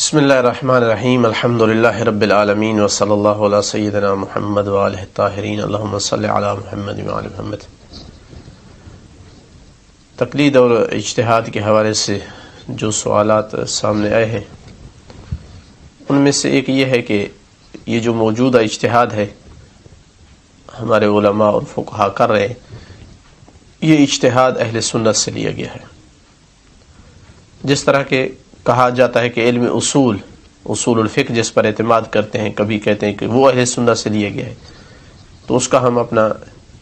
بسم اللہ الرحمن الرحیم الحمد للہ رب العالمین وصلی اللہ علی سیدنا محمد وآلہ الطاہرین اللہم صلی علی محمد وآل محمد۔ تقلید اور اجتہاد کے حوالے سے جو سوالات سامنے آئے ہیں ان میں سے ایک یہ ہے کہ یہ جو موجودہ اجتہاد ہے ہمارے علماء اور فقہا کر رہے ہیں، یہ اجتہاد اہل سنت سے لیا گیا ہے۔ جس طرح کے کہا جاتا ہے کہ علم اصول الفقہ جس پر اعتماد کرتے ہیں، کبھی کہتے ہیں کہ وہ اہل سنت سے لیا گیا ہے، تو اس کا ہم اپنا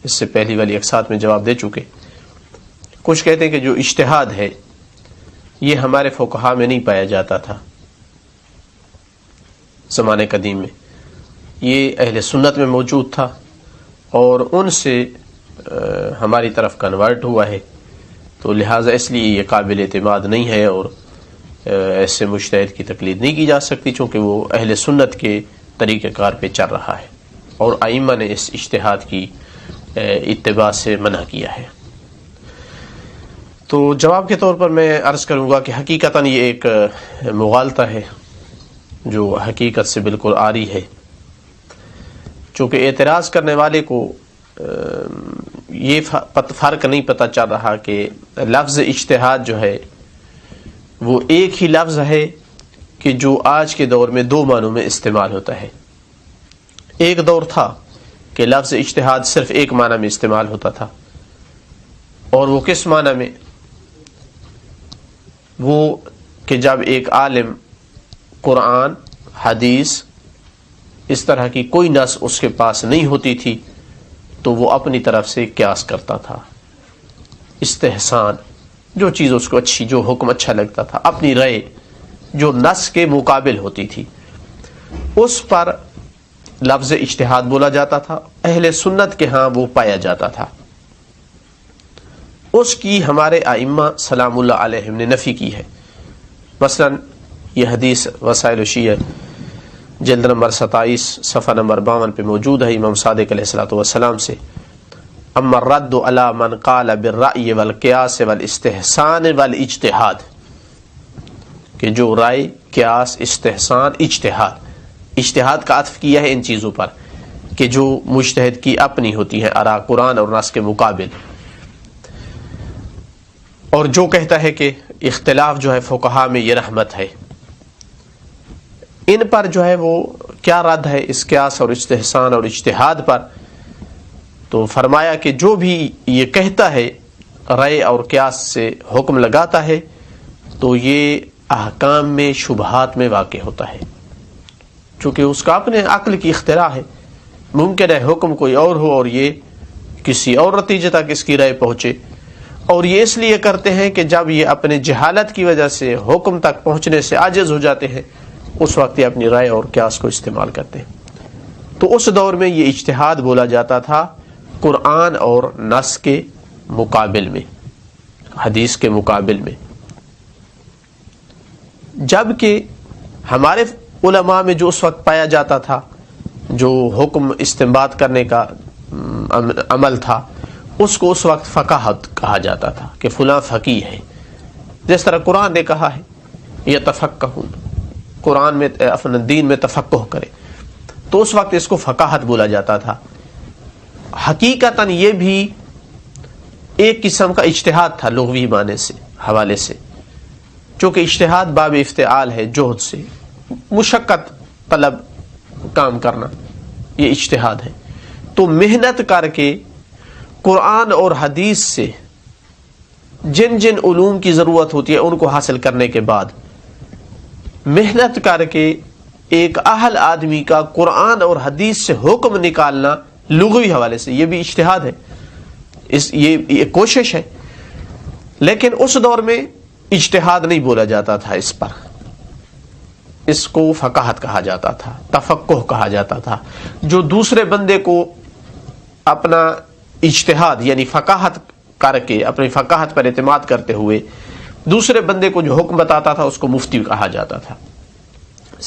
اس سے پہلی والی اقساط میں جواب دے چکے۔ کچھ کہتے ہیں کہ جو اجتہاد ہے یہ ہمارے فقہا میں نہیں پایا جاتا تھا زمانے قدیم میں، یہ اہل سنت میں موجود تھا اور ان سے ہماری طرف کنورٹ ہوا ہے، تو لہٰذا اس لیے یہ قابل اعتماد نہیں ہے اور ایسے مجتہد کی تقلید نہیں کی جا سکتی، چونکہ وہ اہل سنت کے طریقہ کار پہ چل رہا ہے اور ائمہ نے اس اجتہاد کی اتباع سے منع کیا ہے۔ تو جواب کے طور پر میں عرض کروں گا کہ حقیقتاً یہ ایک مغالطہ ہے جو حقیقت سے بالکل عاری ہے، چونکہ اعتراض کرنے والے کو یہ فرق نہیں پتہ چل رہا کہ لفظ اجتہاد جو ہے وہ ایک ہی لفظ ہے کہ جو آج کے دور میں دو معنوں میں استعمال ہوتا ہے۔ ایک دور تھا کہ لفظ اجتہاد صرف ایک معنی میں استعمال ہوتا تھا، اور وہ کس معنی میں؟ وہ کہ جب ایک عالم قرآن، حدیث، اس طرح کی کوئی نص اس کے پاس نہیں ہوتی تھی تو وہ اپنی طرف سے قیاس کرتا تھا، استحسان، جو چیز اس کو اچھی، جو حکم اچھا لگتا تھا، اپنی رائے جو نص کے مقابل ہوتی تھی اس پر لفظ اجتہاد بولا جاتا تھا۔ اہل سنت کے ہاں وہ پایا جاتا تھا، اس کی ہمارے ائمہ سلام اللہ علیہم نے نفی کی ہے۔ مثلا یہ حدیث وسائل الشیعہ جلد نمبر 27 صفحہ نمبر 52 پہ موجود ہے امام صادق علیہ الصلوۃ والسلام سے، اما الرد علی من قال بالرأی والقیاس والاستحسان والاجتہاد، کہ جو رائے، قیاس، استحسان، اجتہاد کا عطف کیا ہے ان چیزوں پر کہ جو مجتہد کی اپنی ہوتی ہیں آراء قرآن اور نص کے مقابل، اور جو کہتا ہے کہ اختلاف جو ہے فقہا میں یہ رحمت ہے، ان پر جو ہے وہ کیا رد ہے اس قیاس اور استحسان اور اجتہاد پر؟ تو فرمایا کہ جو بھی یہ کہتا ہے رائے اور قیاس سے حکم لگاتا ہے تو یہ احکام میں شبہات میں واقع ہوتا ہے، چونکہ اس کا اپنے عقل کی اختراع ہے، ممکن ہے حکم کوئی اور ہو اور یہ کسی اور نتیجے تک اس کی رائے پہنچے، اور یہ اس لیے کرتے ہیں کہ جب یہ اپنے جہالت کی وجہ سے حکم تک پہنچنے سے عاجز ہو جاتے ہیں اس وقت یہ اپنی رائے اور قیاس کو استعمال کرتے ہیں۔ تو اس دور میں یہ اجتہاد بولا جاتا تھا قرآن اور نص کے مقابل میں، حدیث کے مقابل میں، جبکہ ہمارے علماء میں جو اس وقت پایا جاتا تھا، جو حکم استنباط کرنے کا عمل تھا، اس کو اس وقت فقاہت کہا جاتا تھا کہ فلاں فقیہ ہے۔ جس طرح قرآن نے کہا ہے یتفقہون، قرآن میں اپنے دین میں تفقہ کرے، تو اس وقت اس کو فقاہت بولا جاتا تھا۔ حقیقتاً یہ بھی ایک قسم کا اجتہاد تھا لغوی معنی سے حوالے سے، چونکہ اجتہاد باب افتعال ہے، جہد سے مشقت طلب کام کرنا، یہ اجتہاد ہے۔ تو محنت کر کے قرآن اور حدیث سے جن جن علوم کی ضرورت ہوتی ہے ان کو حاصل کرنے کے بعد محنت کر کے ایک اہل آدمی کا قرآن اور حدیث سے حکم نکالنا لغوی حوالے سے یہ بھی اجتہاد ہے، یہ کوشش ہے، لیکن اس دور میں اجتہاد نہیں بولا جاتا تھا اس پر، اس کو فقاہت کہا جاتا تھا، تفقہ کہا جاتا تھا۔ جو دوسرے بندے کو اپنا اجتہاد یعنی فقاہت کر کے اپنی فقاہت پر اعتماد کرتے ہوئے دوسرے بندے کو جو حکم بتاتا تھا اس کو مفتی کہا جاتا تھا۔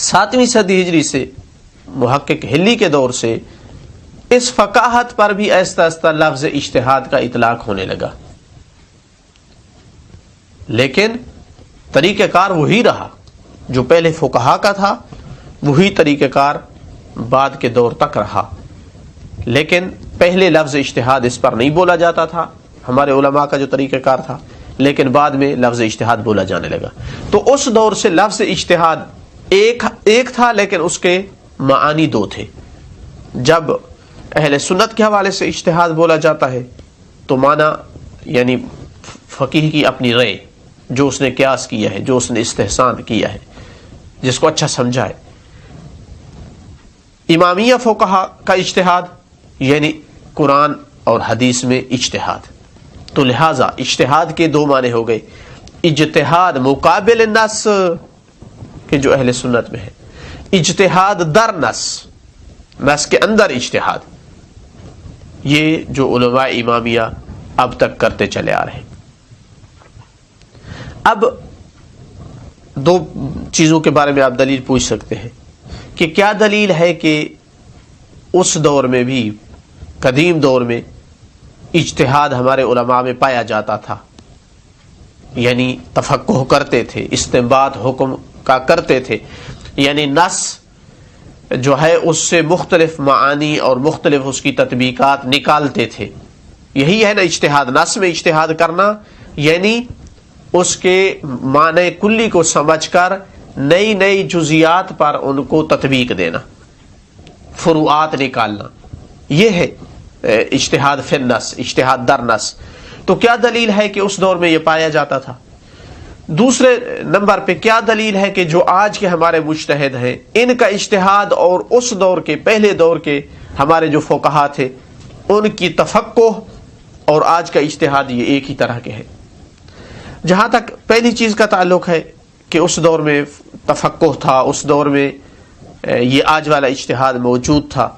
7ویں صدی ہجری سے محقق ہلی کے دور سے اس فقاہت پر بھی آہستہ آہستہ لفظ اجتہاد کا اطلاق ہونے لگا، لیکن طریقہ کار وہی رہا، جو پہلے فقہا کا تھا وہی طریقہ کار بعد کے دور تک رہا، لیکن پہلے لفظ اجتہاد اس پر نہیں بولا جاتا تھا، ہمارے علماء کا جو طریقہ کار تھا، لیکن بعد میں لفظ اجتہاد بولا جانے لگا۔ تو اس دور سے لفظ اجتہاد ایک تھا لیکن اس کے معانی دو تھے۔ جب اہل سنت کے حوالے سے اجتہاد بولا جاتا ہے تو معنی یعنی فقیہ کی اپنی رائے، جو اس نے قیاس کیا ہے، جو اس نے استحسان کیا ہے، جس کو اچھا سمجھا ہے۔ امامیہ فقہا کا اجتہاد یعنی قرآن اور حدیث میں اجتہاد۔ تو لہٰذا اجتہاد کے دو معنی ہو گئے، اجتہاد مقابل نص کہ جو اہل سنت میں ہے، اجتہاد در نص، نص کے اندر اجتہاد، یہ جو علماء امامیہ اب تک کرتے چلے آ رہے ہیں۔ اب دو چیزوں کے بارے میں آپ دلیل پوچھ سکتے ہیں کہ کیا دلیل ہے کہ اس دور میں بھی، قدیم دور میں، اجتہاد ہمارے علماء میں پایا جاتا تھا، یعنی تفقہ کرتے تھے، استنباط حکم کا کرتے تھے، یعنی نص جو ہے اس سے مختلف معانی اور مختلف اس کی تطبیقات نکالتے تھے۔ یہی ہے نا اجتہاد، نص میں اجتہاد کرنا یعنی اس کے معنی کلی کو سمجھ کر نئی نئی جزیات پر ان کو تطبیق دینا، فروعات نکالنا، یہ ہے اجتہاد فی النص، اجتہاد در نص۔ تو کیا دلیل ہے کہ اس دور میں یہ پایا جاتا تھا؟ دوسرے نمبر پہ کیا دلیل ہے کہ جو آج کے ہمارے مجتہد ہیں ان کا اجتہاد اور اس دور کے، پہلے دور کے ہمارے جو فقہا تھے ان کی تفقہ اور آج کا اجتہاد یہ ایک ہی طرح کے ہیں؟ جہاں تک پہلی چیز کا تعلق ہے کہ اس دور میں تفقہ تھا، اس دور میں یہ آج والا اجتہاد موجود تھا،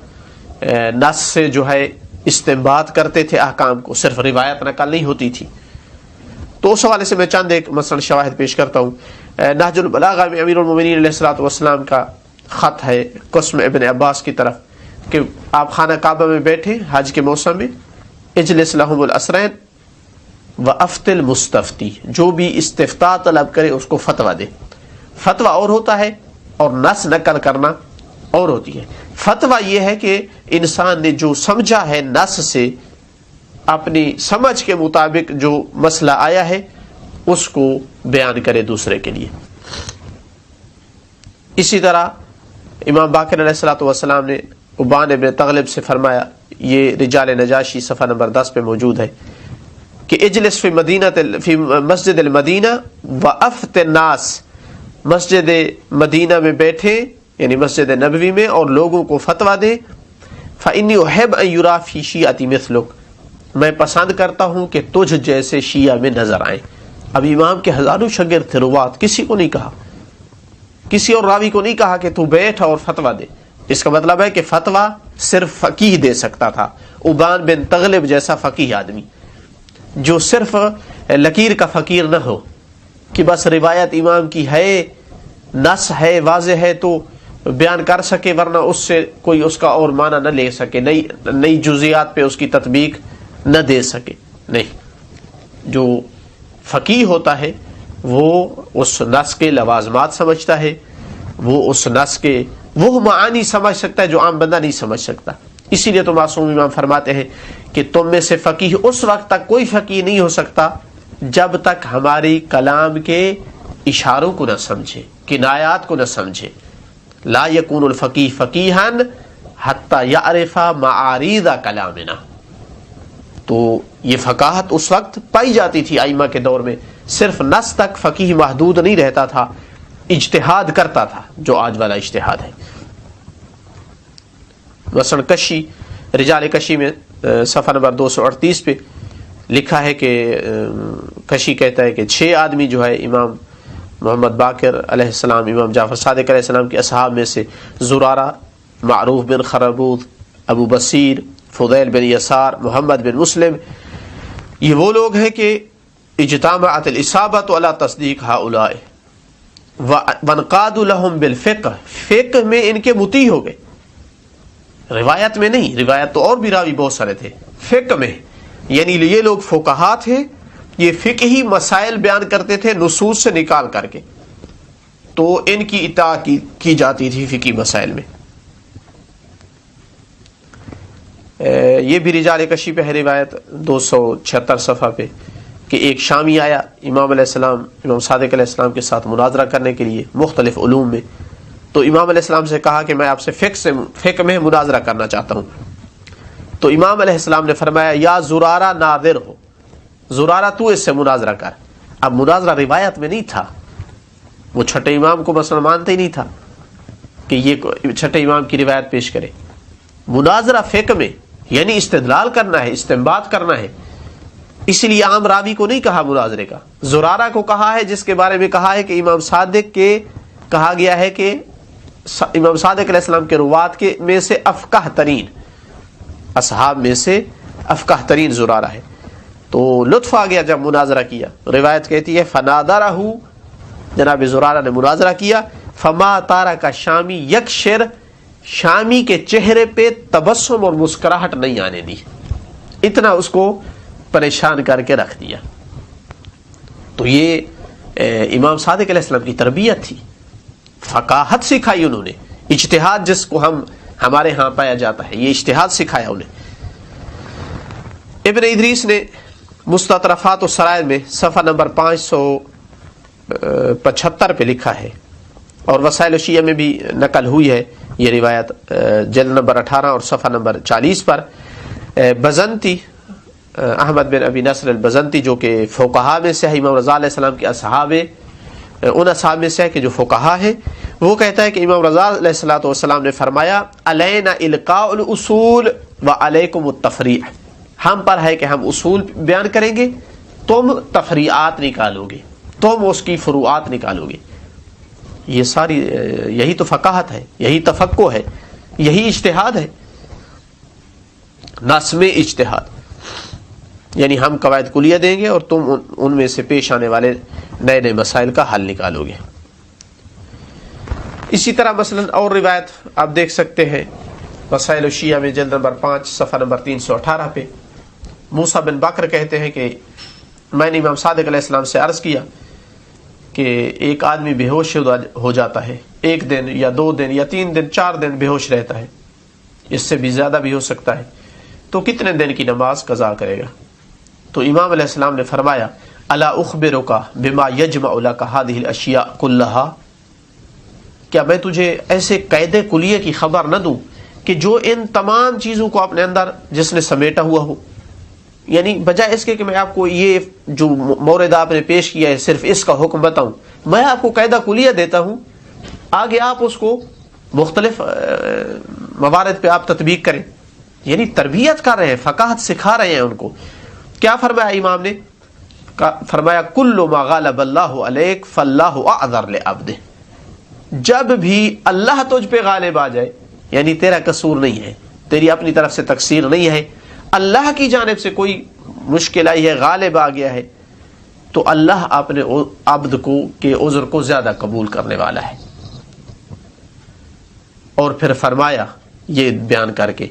نص سے جو ہے استنباط کرتے تھے احکام کو، صرف روایت نقل نہیں ہوتی تھی۔ تو اس حوالے سے میں چند ایک مثلا شواہد پیش کرتا ہوں۔ نہج البلاغہ میں امیر المومنین علیہ الصلوۃ والسلام کا خط ہے قسم ابن عباس کی طرف کہ آپ خانہ کعبہ میں بیٹھے حج کے موسم میں، اجلس لہم الاسرین وافت المستفتی، جو بھی استفتاء طلب کرے اس کو فتویٰ دے۔ فتویٰ اور ہوتا ہے اور نص نقل کرنا اور ہوتی ہے۔ فتویٰ یہ ہے کہ انسان نے جو سمجھا ہے نص سے، اپنی سمجھ کے مطابق جو مسئلہ آیا ہے اس کو بیان کرے دوسرے کے لیے۔ اسی طرح امام باقر علیہ الصلوۃ والسلام نے ابان ابن تغلب سے فرمایا، یہ رجال نجاشی صفحہ نمبر 10 پہ موجود ہے، کہ اجلس فی مسجد المدینہ وافت الناس، مسجد مدینہ میں بیٹھے یعنی مسجد نبوی میں اور لوگوں کو فتویٰ دے۔ فإنی احب ان یرا فی شیعتی مثلک، میں پسند کرتا ہوں کہ تجھ جیسے شیعہ میں نظر آئیں۔ اب امام کے ہزاروں شاگرد تھے، روات، کسی کو نہیں کہا، کسی اور راوی کو نہیں کہا کہ تو بیٹھ اور فتویٰ دے۔ اس کا مطلب ہے کہ فتویٰ صرف فقیہ دے سکتا تھا، ابان بن تغلب جیسا فقیہ آدمی جو صرف لکیر کا فقیر نہ ہو کہ بس روایت امام کی ہے، نص ہے، واضح ہے تو بیان کر سکے، ورنہ اس سے کوئی اس کا اور معنی نہ لے سکے، نئی جزیات پہ اس کی تطبیق نہ دے سکے۔ نہیں، جو فقیہ ہوتا ہے وہ اس نص کے لوازمات سمجھتا ہے، وہ اس نص کے وہ معانی سمجھ سکتا ہے جو عام بندہ نہیں سمجھ سکتا۔ اسی لیے تو معصوم امام فرماتے ہیں کہ تم میں سے فقیہ اس وقت تک کوئی فقیہ نہیں ہو سکتا جب تک ہماری کلام کے اشاروں کو نہ سمجھے، کنایات کو نہ سمجھے۔ لا یکون الفقیہ فقیہا حتی یعرف معارض کلامنا۔ تو یہ فقاہت اس وقت پائی جاتی تھی ائمہ کے دور میں، صرف نص تک فقیہ محدود نہیں رہتا تھا، اجتہاد کرتا تھا جو آج والا اجتہاد ہے۔ مثلا کشی، رجال کشی میں صفحہ نمبر 238 پہ لکھا ہے کہ کشی کہتا ہے کہ 6 آدمی جو ہے امام محمد باقر علیہ السلام، امام جعفر صادق علیہ السلام کے اصحاب میں سے زرارہ، معروف بن خربوط، ابو بصیر، فضیل بن یسار، محمد بن مسلم، یہ وہ لوگ ہیں کہ اجتمعت الاصابۃ علی تصدیق ہؤلاء وانقادوا لهم بالفقہ، فقہ میں ان کے مطیع ہو گئے، روایت میں نہیں، روایت تو اور بھی راوی بہت سارے تھے، فقہ میں، یعنی یہ لوگ فقہا تھے، یہ فقہی مسائل بیان کرتے تھے نصوص سے نکال کر کے، تو ان کی اطاعت کی جاتی تھی فقہی مسائل میں. یہ بھی رجال کشی پہ ہے روایت 276 صفحہ پہ کہ ایک شامی آیا امام علیہ السلام امام صادق علیہ السلام کے ساتھ مناظرہ کرنے کے لیے مختلف علوم میں. تو امام علیہ السلام سے کہا کہ میں آپ سے فقہ میں مناظرہ کرنا چاہتا ہوں. تو امام علیہ السلام نے فرمایا یا زرارہ ناظر ہو، زرارہ تو اس سے مناظرہ کر. اب مناظرہ روایت میں نہیں تھا، وہ چھٹے امام کو مثلا مانتے ہی نہیں تھا کہ یہ چھٹے امام کی روایت پیش کرے. مناظرہ فقہ میں یعنی استدلال کرنا ہے، استنباط کرنا ہے. اس لیے عام راوی کو نہیں کہا مناظرے کا، زرارہ کو کہا ہے، جس کے بارے میں کہا ہے کہ امام صادق کے کہا گیا ہے کہ امام صادق علیہ السلام کے روات کے میں سے افقہ ترین اصحاب میں سے افقہ ترین زرارہ ہے. تو لطف آ گیا جب مناظرہ کیا. روایت کہتی ہے فنادرہ، جناب زرارہ نے مناظرہ کیا. فما تارک شامی یکشر، شامی کے چہرے پہ تبسم اور مسکراہٹ نہیں آنے دی، اتنا اس کو پریشان کر کے رکھ دیا. تو یہ امام صادق علیہ السلام کی تربیت تھی، فقاہت سکھائی انہوں نے، اجتہاد جس کو ہمارے ہاں پایا جاتا ہے، یہ اجتہاد سکھایا انہیں. ابن ادریس نے مستطرفات السرائر میں صفحہ نمبر 575 پہ لکھا ہے، اور وسائل الشیعہ میں بھی نقل ہوئی ہے یہ روایت جلد نمبر 18 اور صفحہ نمبر 40 پر. بزنتی احمد بن ابی نصر البزنتی جو کہ فقہا میں سے ہے، امام رضا علیہ السلام کے اصحاب، ان اصحاب میں سے ہے کہ جو فقہا ہے، وہ کہتا ہے کہ امام رضا علیہ السلام نے فرمایا علینا القاء الاصول وعلیکم التفریع، ہم پر ہے کہ ہم اصول بیان کریں گے، تم تفریعات نکالو گے، تم اس کی فروعات نکالو گے. یہ ساری یہی تو فقاہت ہے، یہی تفقہ ہے، یہی اجتہاد ہے، نظم اجتہاد. یعنی ہم قواعد کلیہ دیں گے اور تم ان میں سے پیش آنے والے نئے نئے مسائل کا حل نکالو گے. اسی طرح مثلا اور روایت آپ دیکھ سکتے ہیں وسائل الشیعہ میں جلد نمبر 5 صفحہ نمبر 318 پہ. موسیٰ بن بکر کہتے ہیں کہ میں نے امام صادق علیہ السلام سے عرض کیا کہ ایک آدمی بے ہوش ہو جاتا ہے، 1 دن یا 2 دن یا 3 دن 4 دن بے ہوش رہتا ہے، اس سے بھی زیادہ بھی ہو سکتا ہے، تو کتنے دن کی نماز قضا کرے گا؟ تو امام علیہ السلام نے فرمایا الا اخبرک بما یجمع لک هذه الاشیاء كلها، کیا میں تجھے ایسے قید کلیہ کی خبر نہ دوں کہ جو ان تمام چیزوں کو اپنے اندر جس نے سمیٹا ہوا ہو. یعنی بجائے اس کے کہ میں آپ کو یہ جو مورد آپ نے پیش کیا ہے صرف اس کا حکم بتاؤں، میں آپ کو قاعدہ کلیہ دیتا ہوں، آگے آپ اس کو مختلف موارد پہ آپ تطبیق کریں. یعنی تربیت کر رہے ہیں، فقاہت سکھا رہے ہیں ان کو. کیا فرمایا امام نے؟ فرمایا کل ما غالب اللہ علیک فاللہ اعذر لعبدہ، جب بھی اللہ تجھ پہ غالب آ جائے، یعنی تیرا قصور نہیں ہے، تیری اپنی طرف سے تقصیر نہیں ہے، اللہ کی جانب سے کوئی مشکل آئی ہے، غالب آ گیا ہے، تو اللہ اپنے عبد کو کے عذر کو زیادہ قبول کرنے والا ہے. اور پھر فرمایا یہ بیان کر کے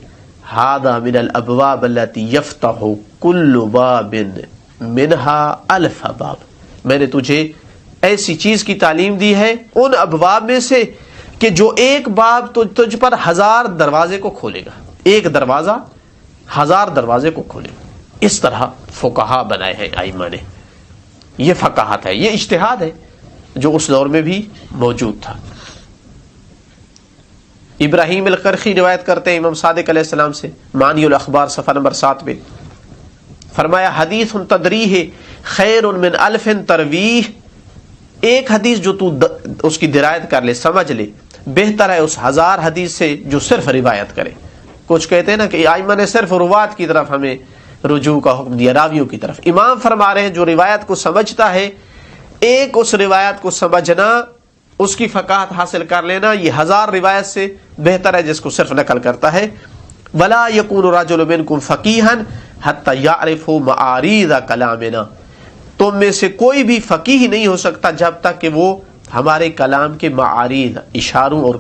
ھذا من الابواب التي يفتح كل باب منها الف باب، میں نے تجھے ایسی چیز کی تعلیم دی ہے ان ابواب میں سے کہ جو ایک باب تجھ پر 1000 دروازے کو کھولے گا، ایک دروازہ 1000 دروازے کو کھولے گا. اس طرح فقہا بنائے ہیں ائمہ نے. یہ فقاہت ہے، یہ اجتہاد ہے جو اس دور میں بھی موجود تھا. ابراہیم القرخی روایت کرتے ہیں امام صادق علیہ السلام سے، معنی الاخبار صفحہ نمبر 7 پہ فرمایا حدیث تدریہ خیر من الف ترویہ، ایک حدیث جو تو اس کی درایت کر لے، سمجھ لے، بہتر ہے اس 1000 حدیث سے جو صرف روایت کرے. کچھ کہتے ہیں نا کہ ائمہ نے صرف روات کی طرف ہمیں رجوع کا حکم دیا، راویوں کی طرف. امام فرما رہے ہیں جو روایت کو سمجھتا ہے، ایک اس روایت کو سمجھنا، اس کی فقاہت حاصل کر لینا، یہ 1000 روایت سے بہتر ہے جس کو صرف نقل کرتا ہے. ولا یکون رجل منکم فقیہا حتی یعرف معارض کلامنا، تم میں سے کوئی بھی فقیہ نہیں ہو سکتا جب تک کہ وہ ہمارے کلام کے معارض، اشاروں اور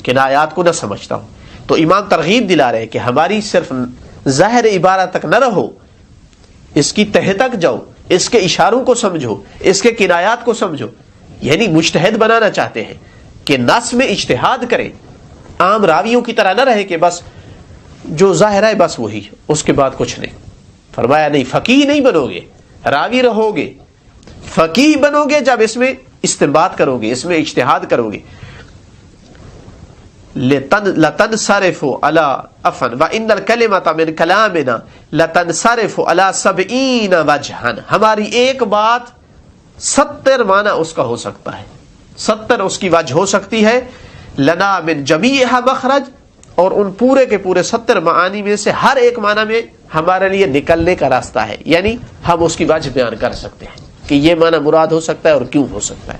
کنایات کو نہ سمجھتا ہو. تو امام ترغیب دلا رہے کہ ہماری صرف ظاہر عبارت تک نہ رہو، اس کی تہ تک جاؤ، اس کے اشاروں کو سمجھو، اس کے کنایات کو سمجھو. یعنی مجتہد بنانا چاہتے ہیں کہ نص میں اجتہاد کرے، عام راویوں کی طرح نہ رہے کہ بس جو ظاہر ہے بس وہی، اس کے بعد کچھ نہیں۔ فرمایا نہیں، فقیہ نہیں بنو گے، راوی رہو گے، فقیہ بنو گے جب اس میں استنباط کرو گے، اس میں اجتہاد کرو گے۔ لتنصرف علی عفوا وان الکلمۃ من کلامنا لتنصرف علی 70 وجہا، ہماری ایک بات 70 معنی اس کا ہو سکتا ہے، 70 اس کی وجہ ہو سکتی ہے۔ لنا من جمیعھا مخرج، اور ان پورے کے پورے 70 معانی میں سے ہر ایک معنی میں ہمارے لیے نکلنے کا راستہ ہے، یعنی ہم اس کی وجہ بیان کر سکتے ہیں کہ یہ معنی مراد ہو سکتا ہے اور کیوں ہو سکتا ہے۔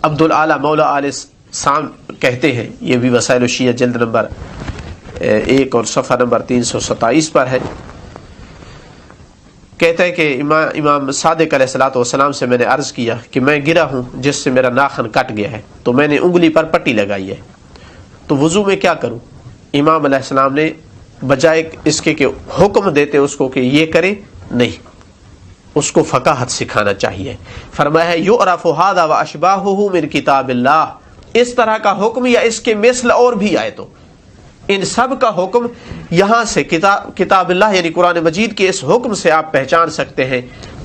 عبدالاعلی مولا آل سام کہتے ہیں، یہ بھی وسائل الشیعہ جلد نمبر 1 اور صفحہ نمبر 327 پر ہے، کہتا ہے کہ امام صادق علیہ الصلوۃ والسلام سے میں نے عرض کیا کہ میں گرا ہوں جس سے میرا ناخن کٹ گیا ہے، تو میں نے انگلی پر پٹی لگائی ہے، تو وضو میں کیا کروں؟ امام علیہ السلام نے بجائے اس کے کہ حکم دیتے اس کو کہ یہ کرے، نہیں، اس کو فقاہت سکھانا چاہیے۔ فرمایا ہے یعرف ھذا واشباہہ من کتاب اللہ، اس طرح کا حکم یا اس کے مثل اور بھی آئے تو ان سب کا حکم یہاں سے کتاب اللہ یعنی قرآن مجید کے اس حکم سے آپ پہچان سکتے ہیں،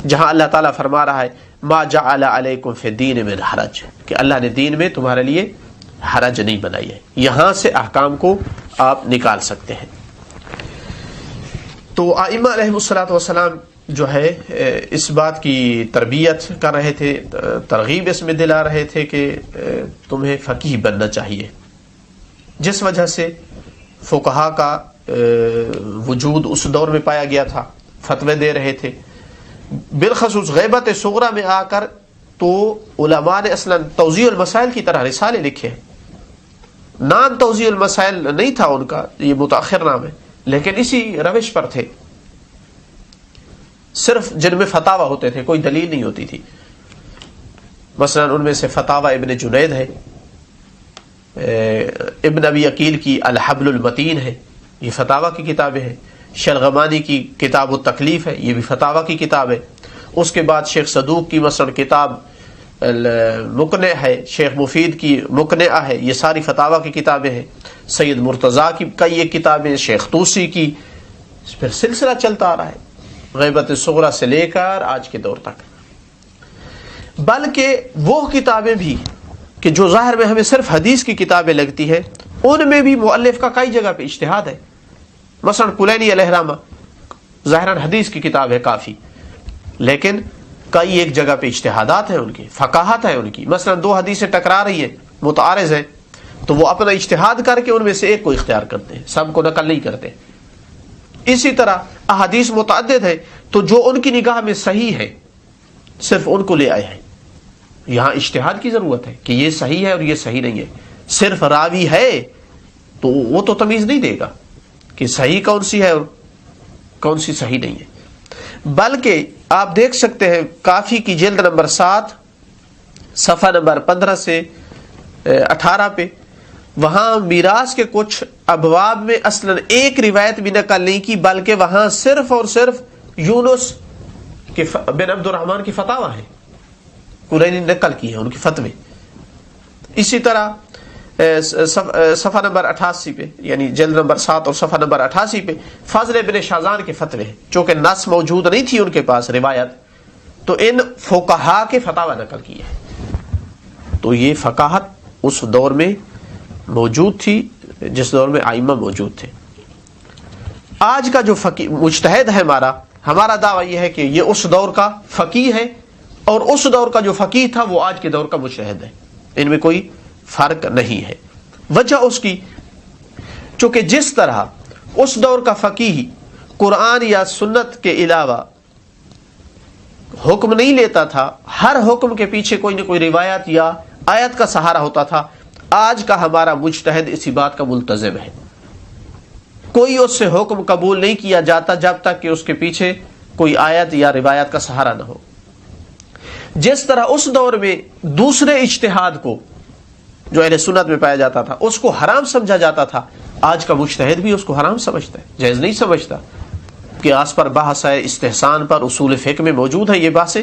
جہاں اللہ تعالیٰ فرما رہا ہے ما جعل علیکم فی الدین من حرج، کہ اللہ نے دین میں تمہارے لیے حرج نہیں بنائی ہے، یہاں سے احکام کو آپ نکال سکتے ہیں۔ تو ائمہ علیہم الصلوۃ والسلام جو ہے اس بات کی تربیت کر رہے تھے، ترغیب اس میں دلا رہے تھے کہ تمہیں فقیہ بننا چاہیے، جس وجہ سے فقہا کا وجود اس دور میں پایا گیا تھا، فتوے دے رہے تھے۔ بالخصوص غیبت صغریٰ میں آ کر تو علماء نے اصلا توضیح المسائل کی طرح رسالے لکھے ہیں، نام توضیح المسائل نہیں تھا ان کا، یہ متاخر نام ہے، لیکن اسی روش پر تھے، صرف جن میں فتاوی ہوتے تھے، کوئی دلیل نہیں ہوتی تھی۔ مثلا ان میں سے فتاوی ابن جنید ہے، ابن ابی عقیل کی الحبل المتین ہے، یہ فتاوی کی کتابیں ہیں، شلغمانی کی کتاب التکلیف ہے، یہ بھی فتاوی کی کتاب ہے۔ اس کے بعد شیخ صدوق کی مثلا کتاب مقنع ہے، شیخ مفید کی مقنعہ ہے، یہ ساری فتاوی کی کتابیں ہیں۔ سید مرتضیٰ کی کئی ایک کتابیں، شیخ طوسی کی، پھر سلسلہ چلتا آ رہا ہے غیبت صغریٰ سے لے کر آج کے دور تک۔ بلکہ وہ کتابیں بھی کہ جو ظاہر میں ہمیں صرف حدیث کی کتابیں لگتی ہیں، ان میں بھی مؤلف کا کئی جگہ پہ اجتہاد ہے۔ مثلا کلینی الاحرامہ ظاہراً حدیث کی کتاب ہے کافی، لیکن کئی ایک جگہ پہ اجتہادات ہیں ان کی، فقاہت ہے ان کی۔ مثلا 2 حدیثیں ٹکرا رہی ہیں، متعارض ہیں، تو وہ اپنا اجتہاد کر کے ان میں سے ایک کو اختیار کرتے ہیں، سب کو نقل نہیں کرتے۔ اسی طرح احادیث متعدد ہے، تو جو ان کی نگاہ میں صحیح ہے صرف ان کو لے آئے ہیں۔ یہاں اجتہاد کی ضرورت ہے کہ یہ صحیح ہے اور یہ صحیح نہیں ہے۔ صرف راوی ہے تو وہ تو تمیز نہیں دے گا کہ صحیح کون سی ہے اور کون سی صحیح نہیں ہے۔ بلکہ آپ دیکھ سکتے ہیں کافی کی جلد نمبر 7 صفحہ نمبر 15 سے 18 پہ، وہاں میراث کے کچھ ابواب میں اصلا ایک روایت بھی نقل نہیں کی، بلکہ وہاں صرف اور صرف یونس بن عبد الرحمن کی فتاوی ہے، کلینی نقل کی ہے ان کی فتوی۔ اسی طرح صفحہ نمبر 88 پہ یعنی جلد نمبر 7 اور صفحہ نمبر 88 پہ فضل بن شازان کے فتوے ہیں، چونکہ نص موجود نہیں تھی ان کے پاس روایت، تو ان فقہا کے فتاوی نقل کیے ہیں۔ تو یہ فقاہت اس دور میں موجود تھی جس دور میں ائمہ موجود تھے۔ آج کا جو مجتہد ہے ہمارا دعویٰ یہ ہے کہ یہ اس دور کا فقیہ ہے، اور اس دور کا جو فقیہ تھا وہ آج کے دور کا مجتہد ہے، ان میں کوئی فرق نہیں ہے۔ وجہ اس کی چونکہ جس طرح اس دور کا فقیہ قرآن یا سنت کے علاوہ حکم نہیں لیتا تھا، ہر حکم کے پیچھے کوئی نہ کوئی روایت یا آیت کا سہارا ہوتا تھا، آج کا ہمارا مجتہد اسی بات کا ملتزم ہے، کوئی اس سے حکم قبول نہیں کیا جاتا جب تک کہ اس کے پیچھے کوئی آیت یا روایت کا سہارا نہ ہو۔ جس طرح اس دور میں دوسرے اجتہاد کو جو اہل سنت میں پایا جاتا تھا اس کو حرام سمجھا جاتا تھا، آج کا مجتہد بھی اس کو حرام سمجھتا ہے، جائز نہیں سمجھتا۔ قیاس پر بحث ہے، استحسان پر اصول فقہ میں موجود ہے یہ بحثیں،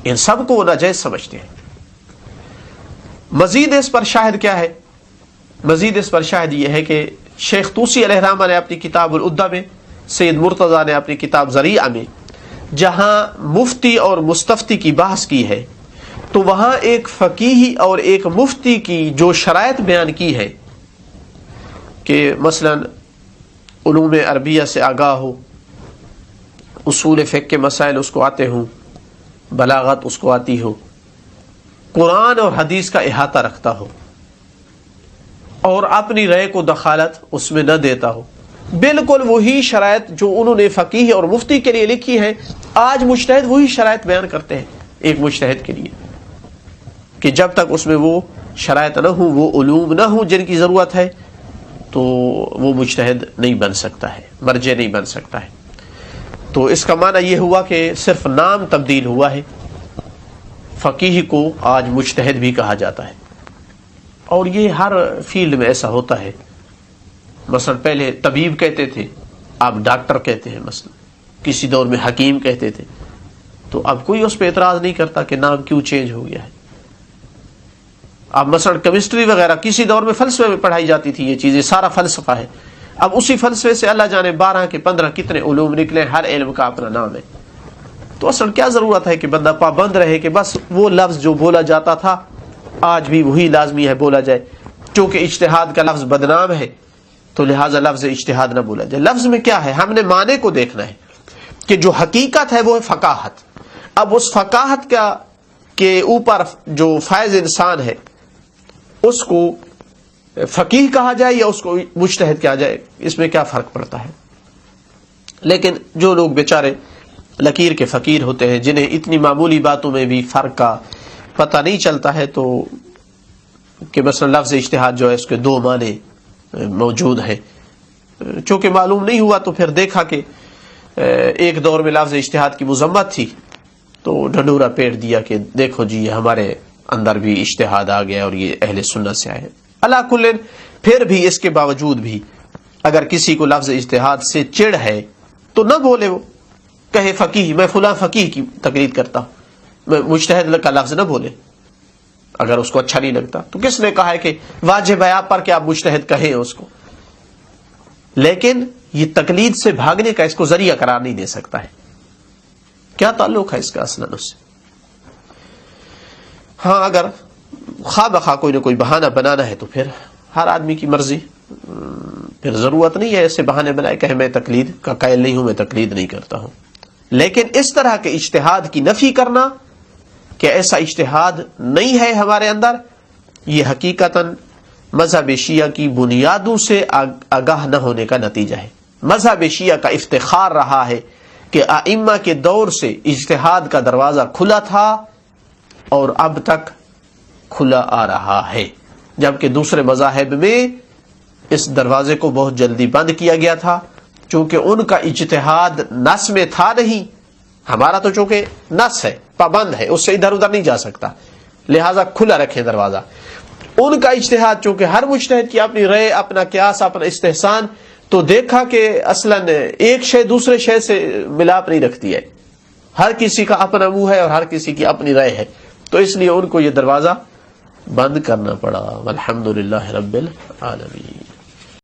ان سب کو وہ ناجائز سمجھتے ہیں. مزید اس پر شاہد کیا ہے؟ مزید اس پر شاہد یہ ہے کہ شیخ طوسی علیہ الرحمہ نے اپنی کتاب العدہ میں، سید مرتضیٰ نے اپنی کتاب ذریعہ میں جہاں مفتی اور مستفتی کی بحث کی ہے تو وہاں ایک فقیہی اور ایک مفتی کی جو شرائط بیان کی ہے کہ مثلا علوم عربیہ سے آگاہ ہو، اصول فقہ کے مسائل اس کو آتے ہوں، بلاغت اس کو آتی ہو، قرآن اور حدیث کا احاطہ رکھتا ہو، اور اپنی رائے کو دخالت اس میں نہ دیتا ہو. بالکل وہی شرائط جو انہوں نے فقیہ اور مفتی کے لیے لکھی ہے، آج مجتہد وہی شرائط بیان کرتے ہیں ایک مجتہد کے لیے، کہ جب تک اس میں وہ شرائط نہ ہوں، وہ علوم نہ ہوں جن کی ضرورت ہے، تو وہ مجتہد نہیں بن سکتا ہے، مرجع نہیں بن سکتا ہے. تو اس کا معنی یہ ہوا کہ صرف نام تبدیل ہوا ہے. فقیہ کو آج مجتہد بھی کہا جاتا ہے، اور یہ ہر فیلڈ میں ایسا ہوتا ہے. مثلا پہلے طبیب کہتے تھے، اب ڈاکٹر کہتے ہیں. مثلا کسی دور میں حکیم کہتے تھے، تو اب کوئی اس پہ اعتراض نہیں کرتا کہ نام کیوں چینج ہو گیا ہے. اب مثلا کیمسٹری وغیرہ کسی دور میں فلسفے میں پڑھائی جاتی تھی، یہ چیزیں سارا فلسفہ ہے. اب اسی فلسفے سے اللہ جانے 12 کے 15 کتنے علوم نکلے، ہر علم کا اپنا نام ہے. تو اصل کیا ضرورت ہے کہ بندہ پابند رہے کہ بس وہ لفظ جو بولا جاتا تھا آج بھی وہی لازمی ہے بولا جائے. چونکہ اجتہاد کا لفظ بدنام ہے تو لہٰذا لفظ اجتہاد نہ بولا جائے. لفظ میں کیا ہے؟ ہم نے معنی کو دیکھنا ہے کہ جو حقیقت ہے وہ ہے فقاہت. اب اس فقاہت کا کے اوپر جو فائز انسان ہے اس کو فقیہ کہا جائے یا اس کو مجتہد کہا جائے، اس میں کیا فرق پڑتا ہے؟ لیکن جو لوگ بیچارے لکیر کے فقیر ہوتے ہیں، جنہیں اتنی معمولی باتوں میں بھی فرق کا پتہ نہیں چلتا ہے، تو کہ مثلا لفظ اجتہاد جو ہے اس کے 2 معنی موجود ہیں، چونکہ معلوم نہیں ہوا تو پھر دیکھا کہ ایک دور میں لفظ اجتہاد کی مذمت تھی تو ڈھنڈورا پیٹ دیا کہ دیکھو جی ہمارے اندر بھی اجتہاد آ گیا اور یہ اہل سنت سے آئے. اللہ کل پھر بھی اس کے باوجود بھی اگر کسی کو لفظ اجتہاد سے چڑ ہے تو نہ بولے، وہ کہے فقیہ، میں فلاں فقیہ کی تقلید کرتا ہوں، میں مجتہد کا لفظ نہ بولے اگر اس کو اچھا نہیں لگتا. تو کس نے کہا ہے کہ واجب ہے آپ پر کہ آپ مجتہد کہیں اس کو؟ لیکن یہ تقلید سے بھاگنے کا اس کو ذریعہ قرار نہیں دے سکتا ہے. کیا تعلق ہے اس کا اصلاً اس سے؟ ہاں اگر خواہ بخواہ کوئی نہ کوئی بہانہ بنانا ہے تو پھر ہر آدمی کی مرضی، پھر ضرورت نہیں ہے ایسے بہانے بنائے کہ میں تقلید کا قائل نہیں ہوں، میں تقلید نہیں کرتا ہوں. لیکن اس طرح کے اجتہاد کی نفی کرنا کہ ایسا اجتہاد نہیں ہے ہمارے اندر، یہ حقیقتاً مذہب شیعہ کی بنیادوں سے آگاہ نہ ہونے کا نتیجہ ہے. مذہب شیعہ کا افتخار رہا ہے کہ ائمہ کے دور سے اجتہاد کا دروازہ کھلا تھا اور اب تک کھلا آ رہا ہے، جبکہ دوسرے مذاہب میں اس دروازے کو بہت جلدی بند کیا گیا تھا، چونکہ ان کا اجتہاد نص میں تھا نہیں. ہمارا تو چونکہ نص ہے، پابند ہے، اس سے ادھر ادھر نہیں جا سکتا، لہذا کھلا رکھیں دروازہ. ان کا اجتہاد چونکہ ہر مجتہد کی اپنی رائے، اپنا قیاس، اپنا استحسان، تو دیکھا کہ اصلاً ایک شے دوسرے شے سے ملاپ نہیں رکھتی ہے، ہر کسی کا اپنا منہ ہے اور ہر کسی کی اپنی رائے ہے. تو اس لیے ان کو یہ دروازہ بند کرنا پڑا. والحمدللہ رب العالمین.